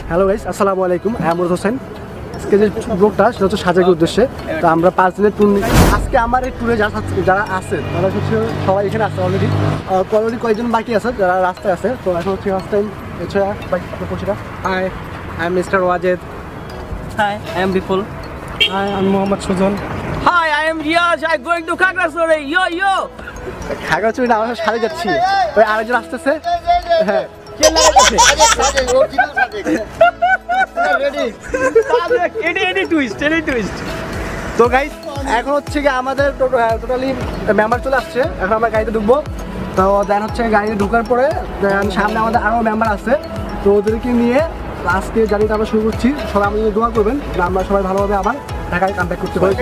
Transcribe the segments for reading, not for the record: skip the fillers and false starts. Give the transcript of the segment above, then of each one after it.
Hello guys, আসসালামু আলাইকুম। আমি আমরুল হোসেন। আজকে যে ব্লগটা সেটা হচ্ছে সাজেকের উদ্দেশ্যে। তো আমরা 5 দিনের ট্যুর নিচ্ছি। আজকে আমার এই ট্যুরে যারা আছে তারা হচ্ছে সবাই এখানে আছে অলরেডি। কয়েকজন বাকি আছে যারা রাস্তায় আছে। তো এখন হচ্ছে ফার্স্ট টাইম এছাড়া বাকি আপনার পরিচিত। Hi, I'm Mr. Wajed. Hi, I am Bipul. Hi, আমি Mohammad Sujan. Hi, I am Riyaz. I'm going to Khagrasore. Yo, yo. Khagrachari না, আমরা সাথে যাচ্ছি। ওই আরেকজন আসতেছে। হ্যাঁ, তো গাইস এখন হচ্ছে কি আমাদের টোটালি মেম্বার চলে আসছে। এখন আমরা গাড়িতে ঢুকবো। তো দেন হচ্ছে গাড়িতে ঢোকার পরে সামনে আমাদের আরও মেম্বার আছে। তো ওদেরকে নিয়ে আজকে জার্নিটা আমরা শুরু করছি। সবাই আমাদের দোয়া করবেন, আমরা সবাই ভালোভাবে আবার ঢাকায় কামব্যাক করতে পারি।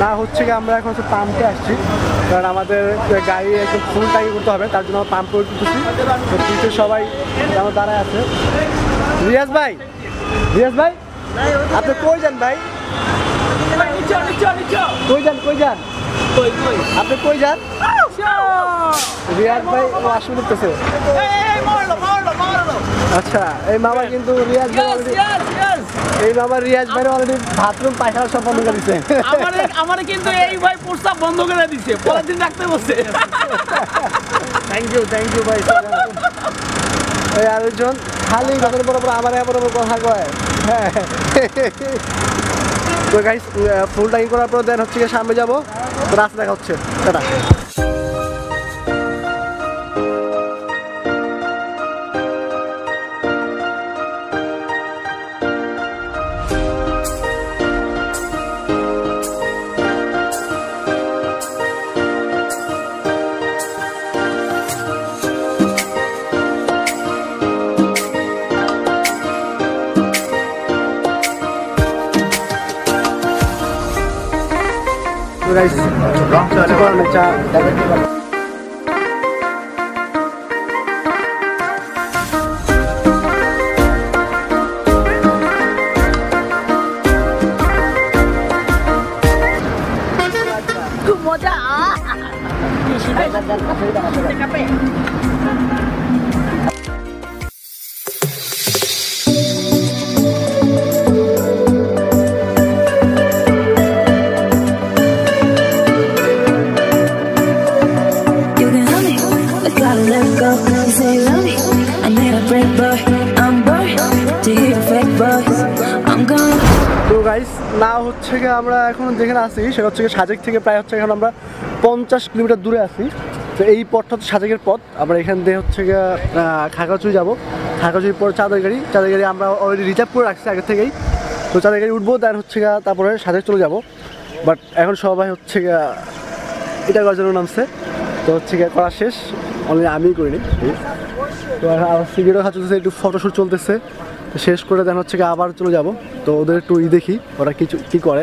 না হচ্ছে কি আমরা এখন হচ্ছে পাম্পে আসছি, কারণ আমাদের গাড়ি একদম ফুল ট্যাঙ্কি করতে হবে, তার জন্য আমরা পাম্প করে দিতেছি। তো পিছনে সবাই আমার দাঁড়ায় আছে। রিয়াজ ভাই, আপনি কই যান ভাই? কই যান আপনি কই যান? রিয়াজ ভাই আসলে করতেছে। আচ্ছা, এই মামা কিন্তু রিয়াজ ভাই অলরেডি বাথরুম পায়খানা সব বন্ধ করে দিচ্ছে। আমার কিন্তু এই ভাই প্রস্তাব বন্ধ করে দিছে, পরের দিন রাখতে বসে। থ্যাংক ইউ ভাই। এই আরেকজন খালি কথার পর আমার কথা কয়। হ্যাঁ, তো গাইস ফুল টাইম করার পর দেন হচ্ছে সামনে যাবো। রাস্তা দেখা হচ্ছে, টাটা। Guys, মজা। তো গাইস না হচ্ছে গিয়ে আমরা এখন যেখানে আছি সেটা হচ্ছে সাজেক থেকে প্রায় হচ্ছে এখন আমরা 50 কিলোমিটার দূরে আছি। তো এই পথটা হচ্ছে সাজেকের পথ। আমরা এখান থেকে হচ্ছে গিয়ে খাগড়াছড়ি যাবো। খাগড়াছড়ির পর চাঁদের গাড়ি আমরা অলরেডি রিজার্ভ করে রাখছি আগে থেকেই। তো চাঁদের গাড়ি উঠবো, দেন হচ্ছে গিয়ে তারপরে সাজেক চলে যাবো। বাট এখন সবাই হচ্ছে গিয়ে এটা করার জন্য নামছে। তো হচ্ছে গিয়ে করা শেষ, অলরেডি আমিই করিনি। তো আবার সিগারেটও খাচ্ছে, একটু ফটোশ্যুট চলতেছে। তো শেষ করে দেন হচ্ছে গিয়ে আবার চলে যাবো। তো ওদের একটু দেখি ওরা কী করে।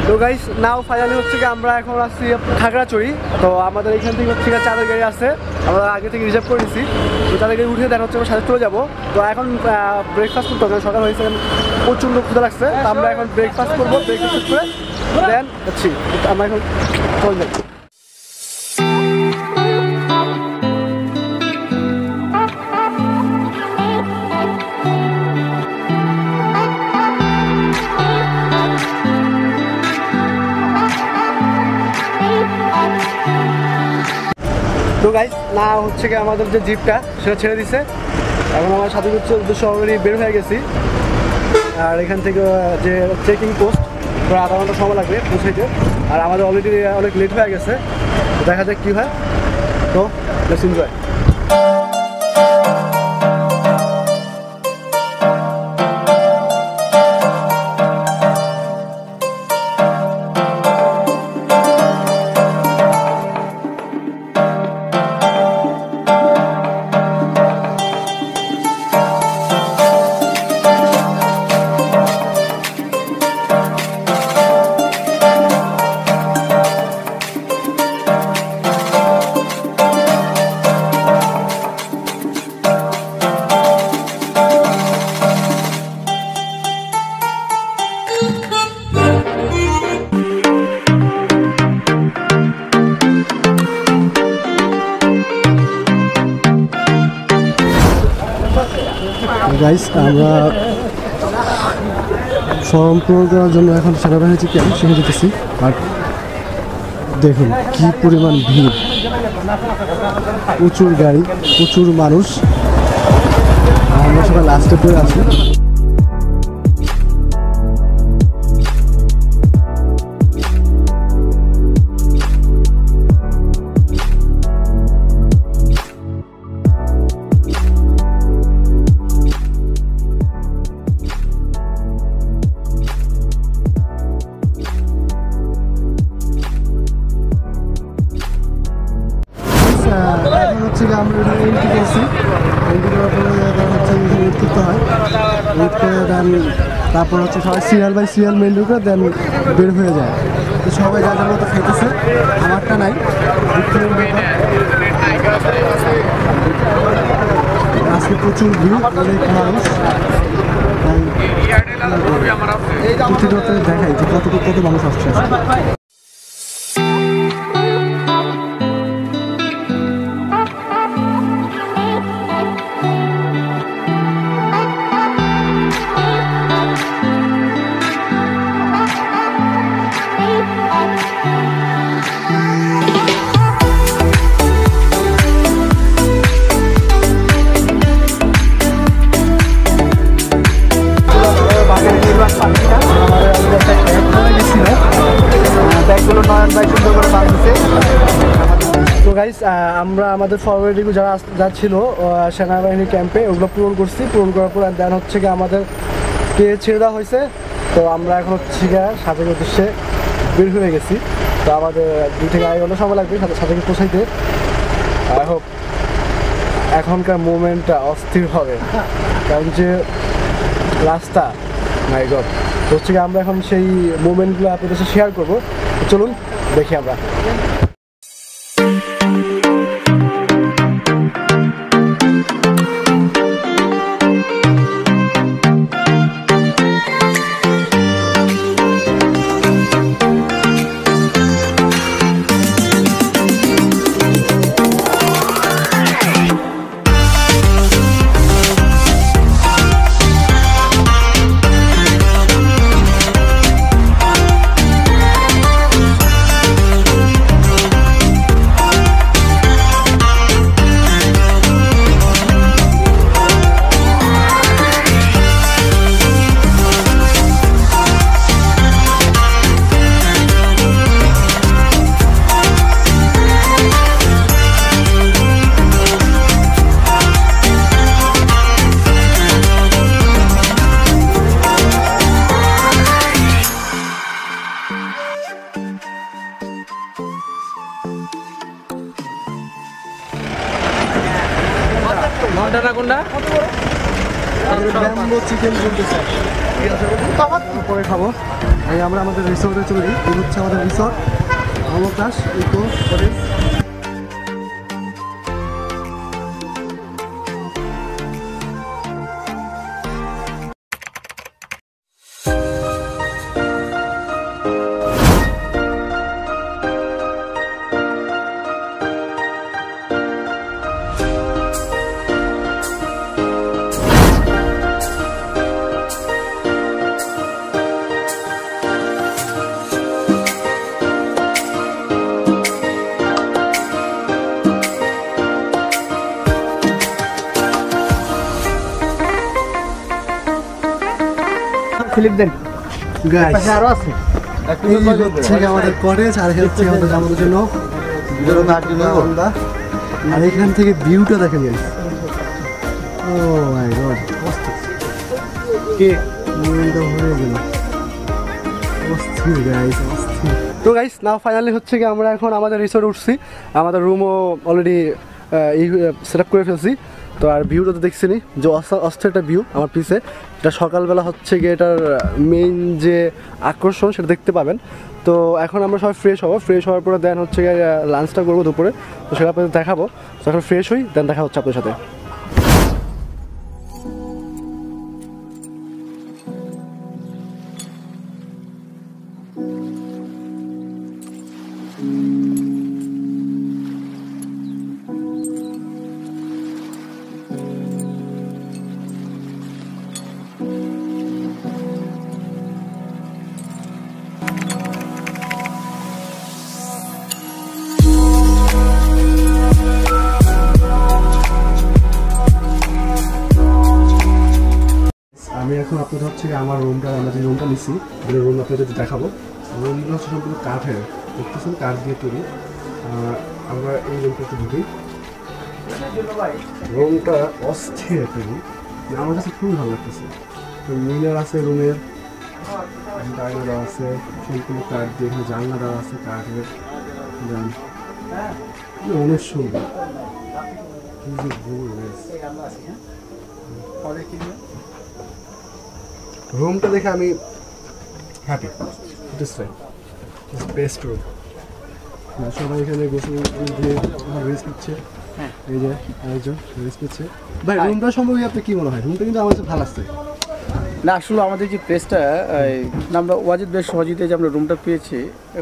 তো গাইস নাও ফাইনালি হচ্ছে গিয়ে আমরা এখন আসছি খাগড়াছড়ি। তো আমাদের এখান থেকে হচ্ছে গিয়ে চাঁদের গাড়ি আছে, আমরা আগে থেকে রিজার্ভ করে নিছি। তো চাঁদের গাড়ি উঠে দেন হচ্ছে আমরা সাথে চলে যাবো। তো এখন ব্রেকফাস্ট করতে হবে, সকাল হয়েছে, প্রচণ্ড ক্ষুধা লাগছে। তো আমরা এখন ব্রেকফাস্ট করবো, ব্রেকফাস্ট করে দেন হচ্ছি আমরা এখন চলে যাবো। তো গাইস না হচ্ছে কি আমাদের যে জিপটা সেটা ছেড়ে দিছে। এখন আমার সাথে উদ্দেশ্য অলরেডি বের হয়ে গেছি। আর এখান থেকে যে চেকিং পোস্ট প্রায় আধা ঘন্টা সময় লাগবে পৌঁছাইতে। আর আমাদের অলরেডি অনেক লেট হয়ে গেছে, দেখা যাক কী হয়। তো লেটস এনজয়। গাইস আমরা ফর্ম পূরণ করার জন্য এখন সেনাবাহিনী যে ক্যাম্প সেখানে যেতেছি। আর দেখুন কি পরিমাণ ভিড়, প্রচুর গাড়ি, প্রচুর মানুষ। আমরা সবাই লাস্টে পড়ে আছি। এখন হচ্ছে যে আমরা এন্ট্রি করছি, এন্ট্রি করার পরে হচ্ছে ওয়েট করতে হয়, ওয়েট করে দেন তারপর হচ্ছে সবাই সিরিয়াল বাই সিরিয়াল মেনু করে দেন বের হয়ে যায়। তো সবাই যা যার মতো খেতেছে, আমারটা নাই, দুঃখের ব্যাপার। আজকে প্রচুর ভিড়, অনেক মানুষ। প্রতিদিন দেখাই যে কত মানুষ আসছে। তো গাইস আমরা আমাদের ফরওয়ার্ডিং যা ছিল সেনাবাহিনী ক্যাম্পে ওগুলো পূরণ করছি। পূরণ করার পর দেন হচ্ছে গিয়ে আমাদেরকে ছেড়ে দেওয়া হয়েছে। তো আমরা এখন হচ্ছে গিয়ে সাজেকের উদ্দেশ্যে বের হয়ে গেছি। তো আমাদের 2 থেকে 2.5 ঘন্টা সময় লাগবে সাজেকে পৌঁছাইতে। আই হোপ এখনকার মুভমেন্টটা অস্থির হবে, কারণ যে রাস্তা মাই গড। তো হচ্ছে গিয়ে আমরা এখন সেই মুভমেন্টগুলো আপনাদের সাথে শেয়ার করবো। চলুন দেখি আমরা। ঘন্টাটা কোনটা? চিকেন চলতেছে, পরে খাবো। আমরা আমাদের রিসোর্টে চলে যাই। এই হচ্ছে আমাদের রিসোর্ট, আমতাস ইকো কটেজ। ফিলিপ দেন গাইস আরো আছে। এই হচ্ছে আমাদের কটেজ, আর হচ্ছে আমাদের আমাদের জন্য বারান্দা। আর এখান থেকে ভিউটা দেখেন গাইস। ও মাই গড, কি মনটা ভরে গেল, অস্থির গাইস, অস্থির। তো গাইস নাও ফাইনালি হচ্ছে কি আমরা এখন আমাদের রিসোর্টে উঠছি। আমাদের রুমও অলরেডি সেট আপ করে ফেলছি। তো আর ভিউটা তো দেখছিনি যে অস্থির একটা ভিউ আমার পিছে। এটা সকালবেলা হচ্ছে গিয়ে এটার মেইন যে আকর্ষণ সেটা দেখতে পাবেন। তো এখন আমরা সবাই ফ্রেশ হবো, ফ্রেশ হওয়ার পরে দেন হচ্ছে গিয়ে লাঞ্চটা করবো দুপুরে। তো সেটা আপনাদের দেখাবো। তো এখন ফ্রেশ হই, দেন দেখা হচ্ছে আপনার সাথে। এখন আপনাদের হচ্ছে আমার রুমটা, আমরা যে রুমটা নিচ্ছি রুম আপনাদের দেখাবো। রুমগুলো হচ্ছে সম্পূর্ণ কাঠের, দেখতেছেন কাঠ দিয়ে তৈরি। আমরা এই রুমটা একটু ঢুকি। রুমটা অস্থির একটা রুম, আমার কাছে খুবই ভালো লাগতেছে। মিনার আছে রুমের, আয়না দেওয়া আছে সম্পূর্ণ কাঠ দিয়ে, এখানে জানলা দেওয়া আছে কাঠের। অনেক সুন্দর। রুমটা দেখে আমি হ্যাপি। Best room. সবাই এখানে গোসল দিয়ে রেস্ট নিচ্ছে। এই যে আরেকজন রেস্ট নিচ্ছে। ভাই রুমটা সম্পর্কে আপনার কি মনে হয়? রুমটা কিন্তু আমার কাছে ভালো লাগছে। না আসলে আমাদের যে প্লেসটা আমরা ওয়াজিদ ভাই সহযোগিতা যে আমরা রুমটা পেয়েছি,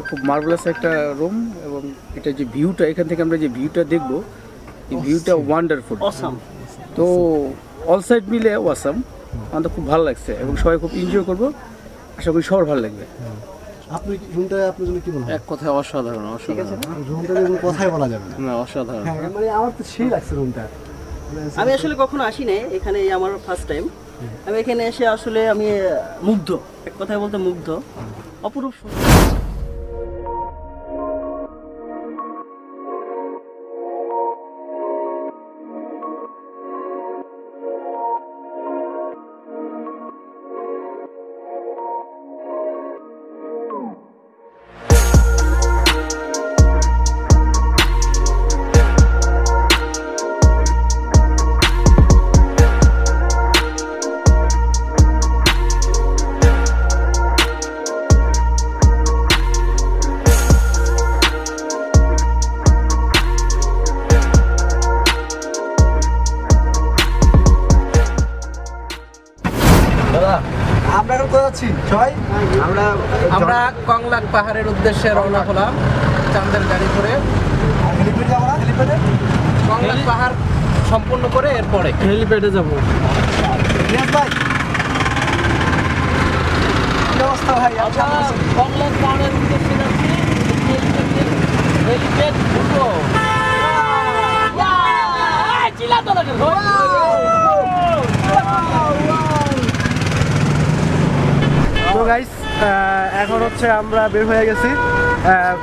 খুব মার্ভেলাস একটা রুম, এবং এটা যে ভিউটা, এখান থেকে আমরা যে ভিউটা দেখবো, এই ভিউটা ওয়ান্ডারফুল, অসাম। তো অল সাইড মিলে ওয়াসাম। আমাদের খুব ভালো লাগছে এবং সবাই খুব এনজয় করবো, আশা করি সবার ভালো লাগবে। আপনি রুমটা আপনার জন্য কি মনে হয়? এক কথায় অসাধারণ, অসাধারণ। রুমটা কোনো কথাই বলা যাবে না। না, অসাধারণ। হ্যাঁ, মানে আমার তো সেই লাগছে রুমটা। আমি আসলে কখনো আসি নাই এখানে, এই আমার ফার্স্ট টাইম। আমি এখানে এসে আসলে আমি মুগ্ধ, এক কথায় বলতে মুগ্ধ। অপরূপ সুন্দর। আমরা এখন কোথায় যাচ্ছি সবাই? আমরা কংলাক পাহাড়ের উদ্দেশ্যে রওনা হলাম চাঁদের গাড়ি করে। হেলিপ্যাড যাবো না? হেলিপ্যাডে কংলাক পাহাড় সম্পূর্ণ করে এরপরে হেলিপ্যাডে যাব। রিয়াজ ভাই, কি অবস্থা ভাই? কংলাক পাহাড়ের উদ্দেশ্যে যাচ্ছি। হেলিপ্যাড ঢুকবো। চিল্লাতো না কেন? তো গাইস, এখন হচ্ছে আমরা বের হয়ে গেছি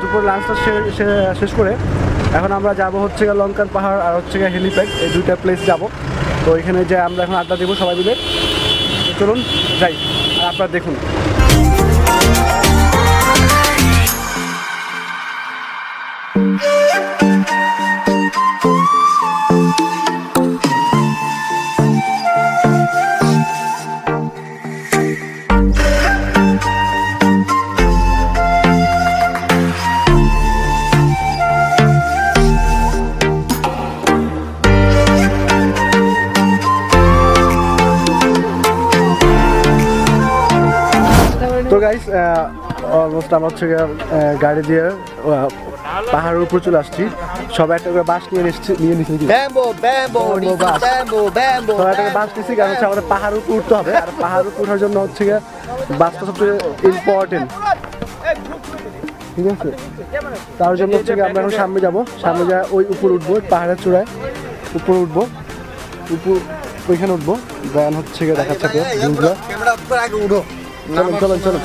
দুপুর লাঞ্চটা শেষ করে। এখন আমরা যাব হচ্ছে লঙ্কান পাহাড় আর হচ্ছে হেলিপ্যাড, এই দুইটা প্লেস যাব। তো এখানে যে আমরা এখন আড্ডা দেবো সবাই মিলে। চলুন যাই, আর আপনারা দেখুন। তো গাইস, অলমোস্ট আমরা হচ্ছে গাড়ি দিয়ে পাহাড়ের উপর চলে আসছি। সবাই একটা করে বাস নিয়ে নিচ্ছি। সবাই একটা বাস নিচ্ছি, কারণ হচ্ছে আমাদের পাহাড়ের উপর উঠতে হবে। আর পাহাড়ের উপর ওঠার জন্য হচ্ছে বাসটা সবচেয়ে ইম্পর্টেন্ট, ঠিক আছে? তার জন্য হচ্ছে আমরা এখন সামনে যাবো, সামনে যা ওই উপর উঠবো, পাহাড়ের চূড়ায় উপরে উঠবো, ওইখানে উঠবো। দেন হচ্ছে দেখাচ্ছে চলুন চলুন চলুন।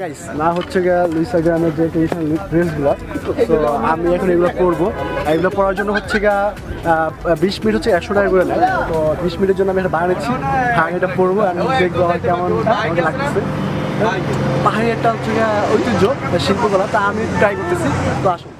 গাইস না হচ্ছে গিয়ে লুইসা গ্রামের যে ট্রেডিশনাল ড্রেসগুলো, তো আমি এখন এগুলো পরবো। এগুলো পরার জন্য হচ্ছে গিয়ে 20 মিনিট হচ্ছে 100 টাকা করে নেয়। তো 20 মিনিটের জন্য আমি এটা বানিয়েছি। হ্যাঁ, এটা পরবো, আমি দেখবো আমার কেমন আমাকে লাগতেছে। পাহাড়ি একটা হচ্ছে গিয়ে ঐতিহ্য শিল্পকলা, তা আমি ট্রাই করতেছি। তো আসুন।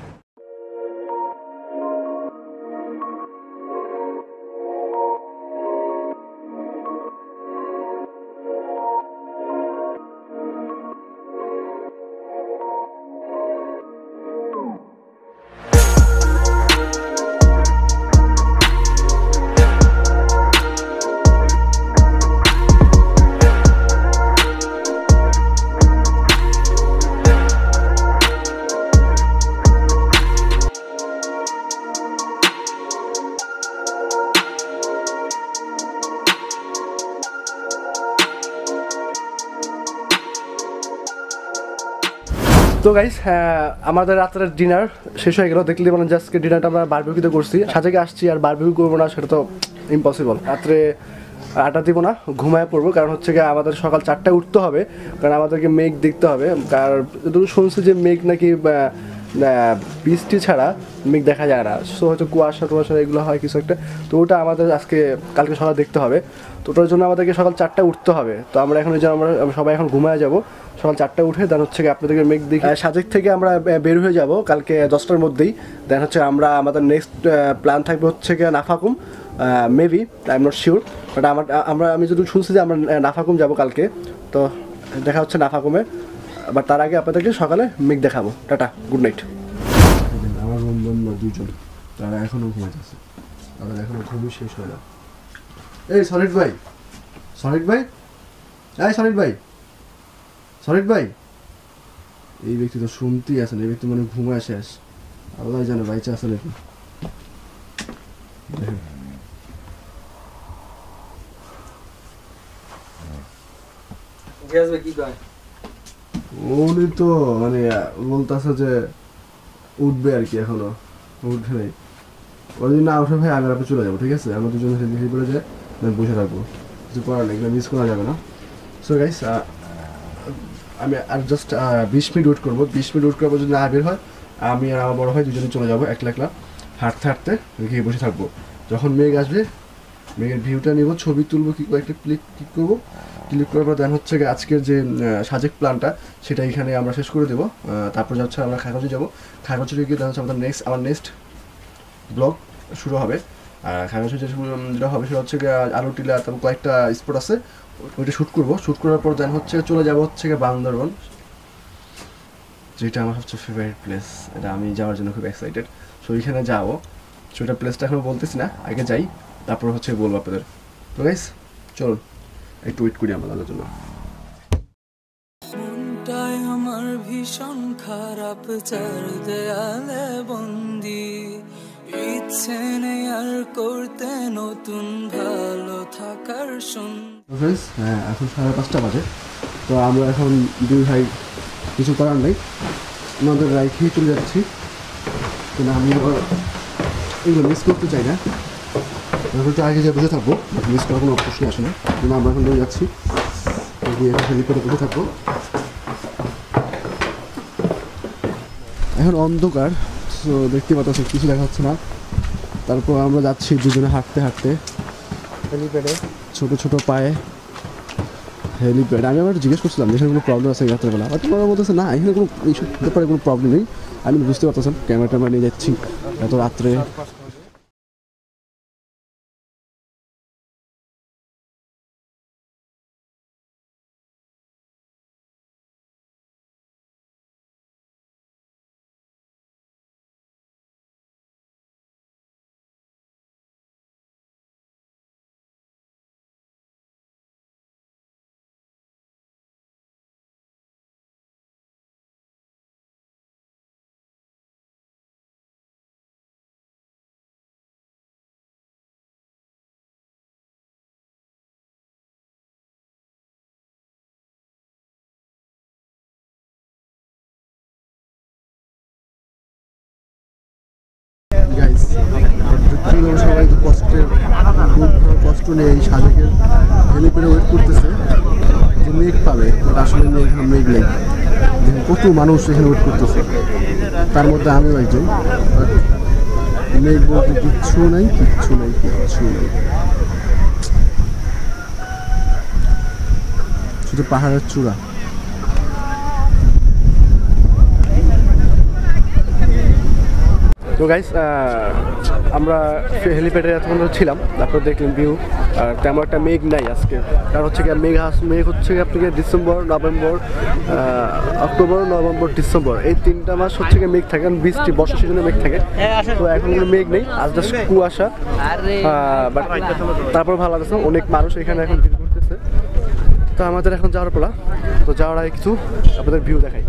তো গাইস, আমাদের রাতের ডিনার শেষ হয়ে গেল। দেখলে মানে জাস্ট ডিনারটা আমরা বারবিকিউতে করছি। সাজেকে আসছি আর বারবিকিউ করবো না, সেটা তো ইম্পসিবল। রাত্রে আটা দিব না, ঘুমায় পড়বো। কারণ হচ্ছে গিয়ে আমাদের সকাল 4টায় উঠতে হবে, কারণ আমাদেরকে মেঘ দেখতে হবে। কারণ যতটুকু শুনছি যে মেঘ নাকি বৃষ্টি ছাড়া মেঘ দেখা যায় না, সো হয়তো কুয়াশা টুয়াশা এগুলো হয় কিছু একটা। তো ওটা আমাদের কালকে সকাল দেখতে হবে। তো ওটার জন্য আমাদেরকে সকাল 4টায় উঠতে হবে। তো আমরা এখন আমরা সবাই এখন ঘুমায় যাবো। সকাল 4টায় উঠে দেন হচ্ছে আপনাদেরকে মেঘ দেখি। সাজেক থেকে আমরা বের হয়ে যাব কালকে 10টার মধ্যেই। দেন হচ্ছে আমাদের নেক্সট প্ল্যান থাকবে হচ্ছে গিয়ে Nafakhum, maybe, I am not sure, but আমি যদি শুনছি যে আমরা নাফাকুম যাব কালকে। তো দেখা হচ্ছে নাফাকুমে, বাট তার আগে আপনাদেরকে সকালে মেঘ দেখাবো। Tata, good night. আমার বন্ধু দুজন, তারা এখনও ঘুমাইতেছে, তাদের এখনও ঘুমই শেষ হয় না। এই সলিড ভাই, সলিড ভাই, এই সলিড ভাই, সলিড ভাই, এই ব্যক্তি তো শুনতেই আসেন। এই ব্যক্তি মানে ঘুমায় শেষ, আল্লাহ জানে বাইচে আসে নাকি। উনি তো মানে বলতেছে যে উঠবে আর কি, এখনো উঠবে নাই। ওই দিন না উঠে ভাই আমি আপনি চলে যাবো, ঠিক আছে? আমরা দুজনে হেল্প করে যে বসে থাকবো, কিছু করার নেই, এগুলো মিস করা যাবে না। সো গাইস, আমি আর জাস্ট 20 মিনিট ওয়েট করবো। 20 মিনিট ওয়েট করার পর যদি না বের হয়, আমি আর আমার বড় ভাই দুজনে চলে যাবো একলা একলা, হাঁটতে হাঁটতে গিয়ে বসে থাকবো। যখন মেঘ আসবে, মেঘের ভিউটা নিব, ছবি তুলবো, একটা ক্লিক করবো। ক্লিক করার পর দেন হচ্ছে আজকের যে সাজেক প্ল্যানটা সেটা এখানে আমরা শেষ করে দেবো। তারপর যাচ্ছে আমরা খাগড়াছড়ি যাবো। খাগড়াছড়ি গিয়ে দেখা হচ্ছে আমার নেক্সট ব্লগ শুরু হবে। আর খাগড়াছড়ি যেটা হবে সেটা হচ্ছে আলু টিলা, তারপর কয়েকটা স্পট আছে, ওইটা শ্যুট করবো। শ্যুট করার পর দেন হচ্ছে চলে যাবো হচ্ছে বান্দরবন, যেটা আমার সবচেয়ে ফেভারিট প্লেস। এটা আমি যাওয়ার জন্য খুব এক্সাইটেড। সো ওইখানে যাবো। সো এটা প্লেসটা এখন বলতেছি না, আগে যাই, তারপর হচ্ছে বলবো আপনাদের। তো গাইস চলুন একটু ওয়েট করি আমাদের জন্য। মনটাই আমার ভীষণ খারাপ, চার দেয়ালে বন্দি, ইচ্ছে নেই আর করতে নতুন ভালো থাকার ফ্রেন্ডস, হ্যাঁ এখন 5:30 বাজে। তো আমরা এখন দুই ভাই কিছু করার নেই, আমাদের রায় খেয়ে চলে যাচ্ছি। কিন্তু আমি এগুলো মিস করতে চাই না, এখন তো আগে যা বসে থাকবো, মিস করার কোনো প্রশ্ন আসে না। কিন্তু আমরা এখন দৌড়ে যাচ্ছি, গিয়ে এখন হেলিপ্যাডে বসে থাকবো। এখন অন্ধকার, তো দেখতে পাচ্ছি কিছু দেখা যাচ্ছে না। তারপর আমরা যাচ্ছি দুজনে হাঁটতে হাঁটতে হেলিপ্যাডে, ছোটো ছোটো পায়ে হেলিপ্যাড। আমি আমার জিজ্ঞেস করছিলাম এখানে কোনো প্রবলেম আছে রাত্রেবেলা, হয়তো ওরা বলতেছে না এখানে কোনো এইসব ব্যাপারে কোনো প্রবলেম নেই। আমি বুঝতে পারতেছেন, ক্যামেরা ট্যামেরা নিয়ে যাচ্ছি এত রাত্রে। সবাই কষ্ট নিয়ে এই সাজেকের হেলিপ্যাডে ওয়েট করতেছে যে মেঘ পাবে, বাট আসলে মেঘ নেই। দেখুন কত মানুষ এখানে ওয়েট করতেছে, তার মধ্যে আমিও একজন। মেঘ বলতে কিচ্ছু নাই, কিচ্ছু নাই, কিচ্ছু নাই, শুধু পাহাড়ের চূড়া। তো গাইস আমরা হেলিপ্যাডে এতক্ষণ ছিলাম, তারপর দেখলাম ভিউ। আর তেমন একটা মেঘ নাই আজকে, কারণ হচ্ছে কি মেঘ হচ্ছে কি আপনাকে December, November, October, November, December এই 3টা মাস হচ্ছে কি মেঘ থাকে, কারণ বৃষ্টি বর্ষা সিজনে মেঘ থাকে। তো এখন কোনো মেঘ নেই, আজ জাস্ট কুয়াশা। বাট তারপর ভালো লাগছে, অনেক মানুষ এখানে এখন ভিড় করতেছে। তো আমাদের এখন যাওয়ার পালা, তো যাওয়ার আগে কিছু আপনাদের ভিউ দেখাই,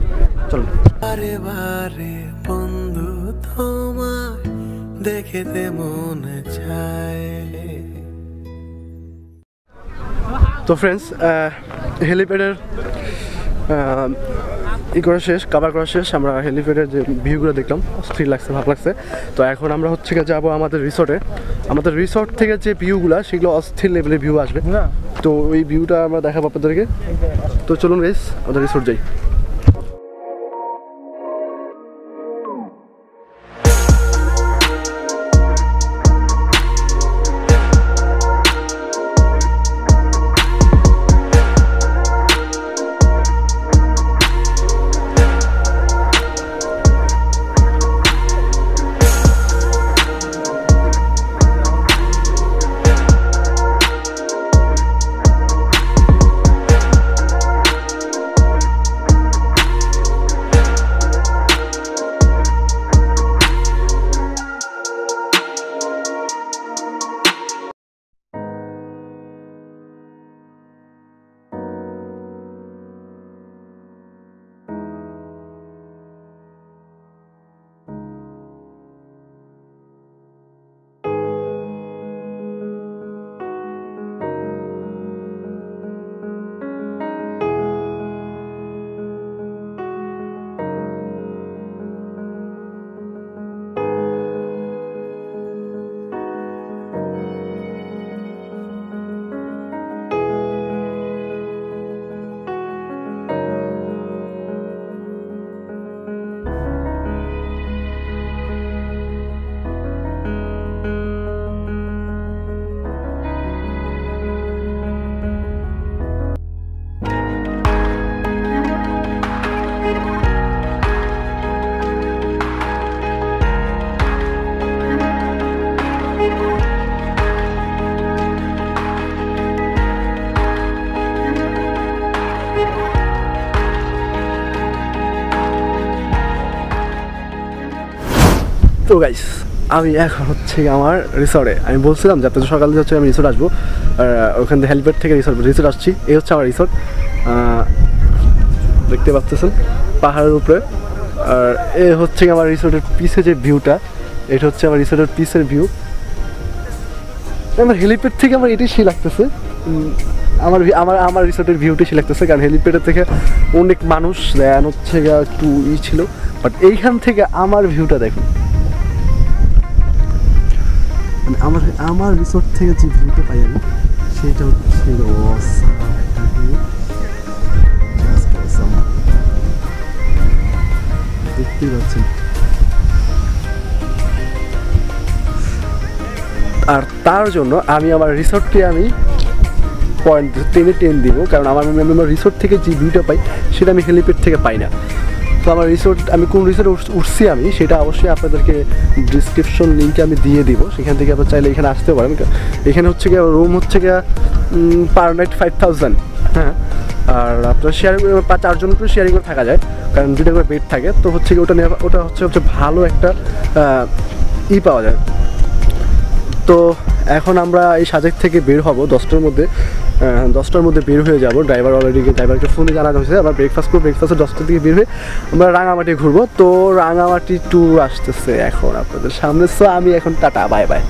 চলুন। বারে বারে বন্ধু তোমায় দেখতে মনে চায়। তো ফ্রেন্ডস, হেলিপ্যাডের করা শেষ, কাভার করা শেষ। আমরা হেলিপ্যাডের যে ভিউগুলো দেখলাম স্থির লাগছে, ভালো লাগছে। তো এখন আমরা হচ্ছে যাবো আমাদের রিসর্টে। আমাদের রিসর্ট থেকে যে ভিউগুলো সেগুলো অস্থির লেভেলের ভিউ আসবে, তো ওই ভিউটা আমরা দেখাবো আপনাদেরকে। তো চলুন গাইস আমাদের রিসর্ট যাই। তো গাইস আমি এখন হচ্ছে আমার রিসর্টে। আমি বলছিলাম যে আপনাদের সকালে হচ্ছে আমি রিসর্ট আসবো, ওখান থেকে হেলিপ্যাড থেকে রিসর্ট আসছি। এই হচ্ছে আমার রিসর্ট, দেখতে পাচ্ছেন পাহাড়ের উপরে। আর এ হচ্ছে আমার রিসর্টের পিছে যে ভিউটা, এটা হচ্ছে আমার রিসর্টের পিছের ভিউ। আমার হেলিপ্যাড থেকে আমার এটাই সেই লাগতেছে, আমার আমার আমার রিসর্টের ভিউটাই সেই লাগতেছে, কারণ হেলিপ্যাডের থেকে অনেক মানুষ দেন হচ্ছে একটু ছিল, বাট এইখান থেকে আমার ভিউটা দেখুন। আমার রিসর্ট থেকে যে ভিউটা পাই আমি সেটা হচ্ছে দেখতেই পাচ্ছেন। আর তার জন্য আমি আমার রিসর্টকে আমি পয়েন্ট 10 দিব, কারণ আমার রিসর্ট থেকে যে ভিউটা পাই সেটা আমি হেলিপ্যাড থেকে পাই না। তো আমার রিসর্ট, আমি কোন রিসর্টে উঠছি আমি সেটা অবশ্যই আপনাদেরকে ডিসক্রিপশন লিঙ্কে আমি দিয়ে দিব, সেখান থেকে আপনার চাইলে এখানে আসতে পারেন। এখানে হচ্ছে গিয়ে রুম হচ্ছে গিয়ে পার নাইট 5000, হ্যাঁ। আর আপনার শেয়ারিং 4 জন করে শেয়ারিং করে থাকা যায়, কারণ 2টা করে বেড থাকে। তো হচ্ছে ওটা নিয়ে ওটা হচ্ছে ভালো একটা পাওয়া যায়। তো এখন আমরা এই সাজেক থেকে বের হব 10টার মধ্যে বের হয়ে যাব। ড্রাইভারকে ফোনে জানানো হয়েছে আমরা ব্রেকফাস্ট করবো, ব্রেকফাস্টে 10টার দিকে বের হয়ে আমরা রাঙামাটি ঘুরবো। তো রাঙামাটি ট্যুর আসতেছে এখন আপনাদের সামনে। সো আমি এখন টাটা, বাই বাই।